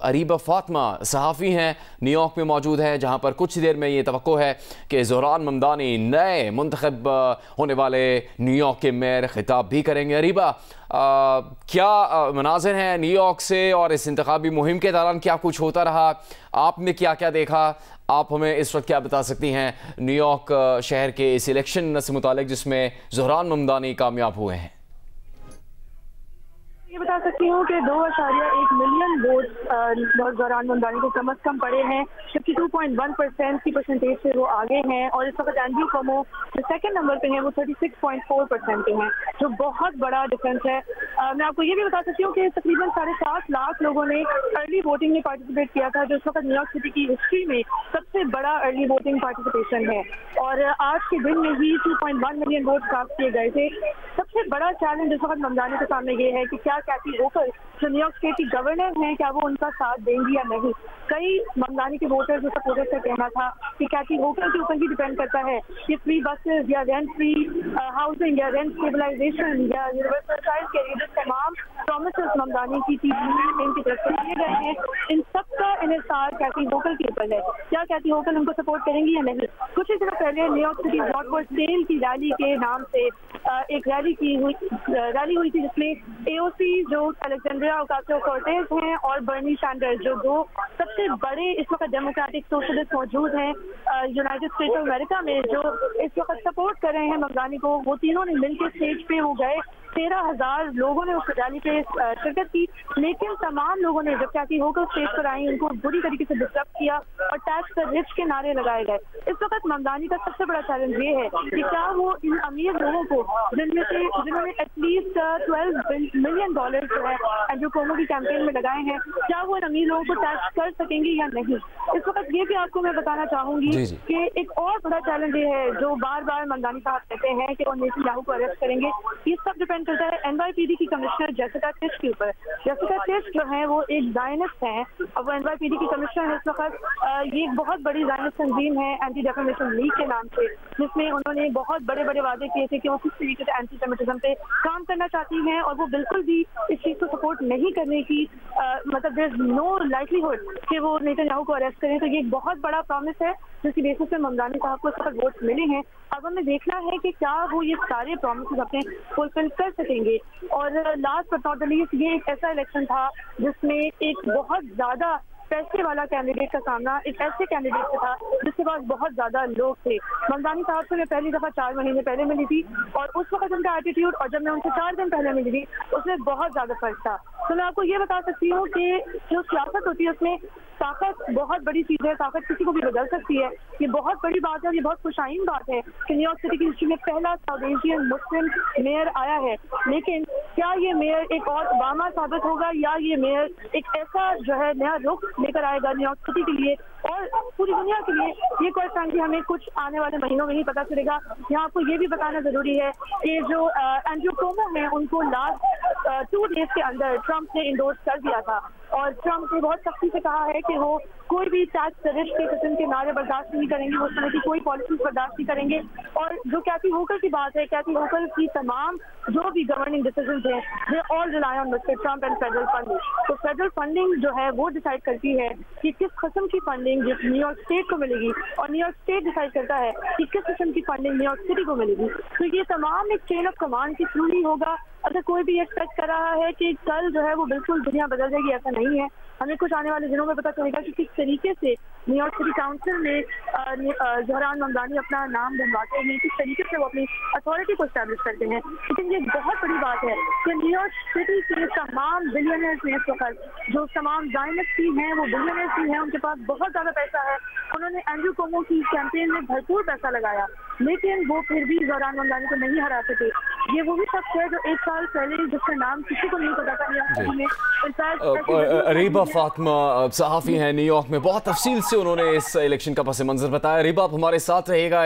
अरीबा फातिमा सहाफ़ी हैं, न्यूयॉर्क में मौजूद है, जहां पर कुछ देर में ये तवक्को है कि ज़ोहरान ममदानी नए मुंतखब होने वाले न्यूयॉर्क के मेयर खिताब भी करेंगे। अरीबा, क्या मनाज़िर हैं न्यूयॉर्क से और इस इंतखाबी मुहिम के दौरान क्या कुछ होता रहा, आपने क्या क्या देखा, आप हमें इस वक्त क्या बता सकती हैं न्यूयॉर्क शहर के इस इलेक्शन से मुतालिक जिसमें ज़ोहरान ममदानी कामयाब हुए हैं? ये बता सकती हूँ कि 2.1 मिलियन वोट ज़ोहरान ममदानी को कम अज़ कम पड़े हैं। 52.1% की परसेंटेज से वो आगे हैं और इस वक्त एंड्रू कमो जो सेकंड नंबर पे हैं वो 36.4% पे हैं, जो बहुत बड़ा डिफरेंस है। मैं आपको ये भी बता सकती हूँ कि तकरीबन 7.5 लाख लोगों ने अर्ली वोटिंग में पार्टिसिपेट किया था, जो इस वक्त न्यूयॉर्क सिटी की हिस्ट्री में सबसे बड़ा अर्ली वोटिंग पार्टिसिपेशन है। और आज के दिन में ही 2.1 मिलियन वोट कास्ट किए गए थे। सबसे बड़ा चैलेंज इस वक्त ममदानी के सामने ये है कि क्या कैथी होकर जो न्यूयॉर्क स्टेट की गवर्नर हैं, क्या वो उनका साथ देंगी या नहीं। कई ममदानी के वोटर्स और सपोर्टर्स का कहना था कि कैथी होकर के ऊपर ही डिपेंड करता है कि फ्री बसेस या रेंट फ्री हाउसिंग या रेंट स्टेबलाइजेशन या यूनिवर्सल चाइल्ड केयर, जो तमाम प्रॉमिसेस ममदानी की इनकी तरफ से दिए गए हैं, इन सब का इन्हिसार कैथी होकर के ऊपर है। क्या कैथी होकर उनको सपोर्ट करेंगी या नहीं। कुछ ही दिनों पहले न्यूयॉर्क सिटी ब्रॉडवर्ड सेल की रैली के नाम से एक रैली हुई थी, जिसमें एओसी जो अलेक्जेंड्रिया ओकासियो-कोर्टेज हैं और बर्नी सैंडर्स, जो दो सबसे बड़े इस वक्त डेमोक्रेटिक सोशलिस्ट मौजूद हैं यूनाइटेड स्टेट्स ऑफ अमेरिका में, जो इस वक्त सपोर्ट कर रहे हैं ममदानी को, वो तीनों ने मिलकर स्टेज पे वो गए। 13,000 लोगों ने उस रैली पे शिरकत की, लेकिन तमाम लोगों ने जब कैथी होकर स्टेज पर आई उनको बुरी तरीके से डिस्टर्ब किया और टैक्स पर रिच के नारे लगाए गए। इस वक्त ममदानी का सबसे बड़ा चैलेंज ये है कि क्या वो इन अमीर लोगों को जिन्होंने एटलीस्ट 12 मिलियन डॉलर जो है एंड्रू कोमो की कैंपेन में लगाए हैं, क्या वो इन अमीर लोगों को टैक्स कर सकेंगे या नहीं। इस वक्त ये भी आपको मैं बताना चाहूंगी कि एक और बड़ा चैलेंज ये है जो बार बार ममदानी साहब कहते हैं कि वो नेतन्याहू को अरेस्ट करेंगे। ये सब डिपेंड करता है एनवाईपीडी की कमिश्नर जेसिका टिश के ऊपर। जेसिका टिश जो है वो एक ज़ायनिस्ट हैं और वो एनवाईपीडी की कमिश्नर है इस वक्त। ये एक बहुत बड़ी ज़ायनिस्ट तंजीम है एंटी डेफेमेशन लीग के नाम से, जिसमें उन्होंने बहुत बड़े बड़े वादे किए थे कि वो किस तरीके से एंटी सेमिटिज्म पे काम करना चाहती हैं और वो बिल्कुल भी इस चीज़ को सपोर्ट नहीं करने की मतलब देयर इज नो लाइवलीहुड कि वो नेतन्याहू को अरेस्ट करें। तो ये एक बहुत बड़ा प्रॉमिस है जिसकी बेसिस पे ममदानी साहब को इस वक्त वोट मिले हैं। अब हमें देखना है कि क्या वो ये सारे प्रॉमिसेस अपने फुलफिल कर सकेंगे। और last but not the least, ये एक ऐसा इलेक्शन था जिसमें एक बहुत ज्यादा पैसे वाला कैंडिडेट का सामना एक ऐसे कैंडिडेट से था जिसके पास बहुत ज्यादा लोग थे। ममदानी साहब से मैं पहली दफा 4 महीने पहले मिली थी और उस वक्त उनका एटीट्यूड और जब मैं उनसे 4 दिन पहले मिली थी उसमें बहुत ज्यादा फर्क था। तो मैं आपको ये बता सकती हूँ कि जो सियासत होती है उसमें ताकत बहुत बड़ी चीज है, ताकत किसी को भी बदल सकती है। ये बहुत बड़ी बात है और ये बहुत खुशाइन बात है कि न्यूयॉर्क सिटी की हिस्ट्री में पहला साउथ एशियन मुस्लिम मेयर आया है। लेकिन क्या ये मेयर एक और ओबामा साबित होगा या ये मेयर एक ऐसा जो है नया रुख लेकर आएगा न्यूयॉर्क सिटी के लिए और पूरी दुनिया के लिए, ये कोई फ्रेंकली हमें कुछ आने वाले महीनों में ही पता चलेगा। यहाँ आपको ये भी बताना जरूरी है कि जो एंड्रू कोमो हैं उनको लास्ट 2 डेज के अंदर ट्रंप ने इंडोर्स कर दिया था और ट्रंप ने बहुत सख्ती से कहा है कि वो कोई भी टैक्स रिच के किस्म के नारे बर्दाश्त नहीं करेंगे, वो तरह की कोई पॉलिसीज बर्दाश्त नहीं करेंगे। और जो कैथी होकर की बात है, कैथी होकर की तमाम जो भी गवर्निंग डिसीजंस हैं they all rely on mister Trump and federal funding. तो फेडरल फंडिंग जो है वो डिसाइड करती है कि किस किस्म की फंडिंग जिस न्यूयॉर्क स्टेट को मिलेगी और न्यूयॉर्क स्टेट डिसाइड करता है कि किस किस्म की फंडिंग न्यूयॉर्क सिटी को मिलेगी। तो ये तमाम एक चेन ऑफ कमांड के थ्रू ही होगा। अगर कोई भी एक्सपेक्ट कर रहा है कि कल जो है वो बिल्कुल दुनिया बदल जाएगी, ऐसा नहीं है। हमें कुछ आने वाले दिनों में पता चलेगा कि किस तरीके से न्यूयॉर्क सिटी काउंसिल में ज़ोहरान ममदानी अपना नाम बनवाते हैं, किस तरीके से वो अपनी अथॉरिटी को एस्टैब्लिश करते हैं। लेकिन ये बहुत बड़ी बात है कि न्यूयॉर्क सिटी के तमाम बिलियनर्स हैं इस वक्त, जो तमाम ज़ायनिस्ट भी हैं वो बिलियनर्स भी हैं, उनके पास बहुत ज़्यादा पैसा है। उन्होंने एंड्रू कोमो की कैंपेन में भरपूर पैसा लगाया, लेकिन वो फिर भी ज़ोहरान ममदानी को नहीं हरा सके। ये वो भी शख्स है जो 1 साल पहले जिसका नाम किसी को नहीं पता था। अरीबा फातिमा सहाफ़ी हैं न्यूयॉर्क में, बहुत तफसील से उन्होंने इस इलेक्शन का पस मंज़र बताया। अरीबा, आप हमारे साथ रहेगा।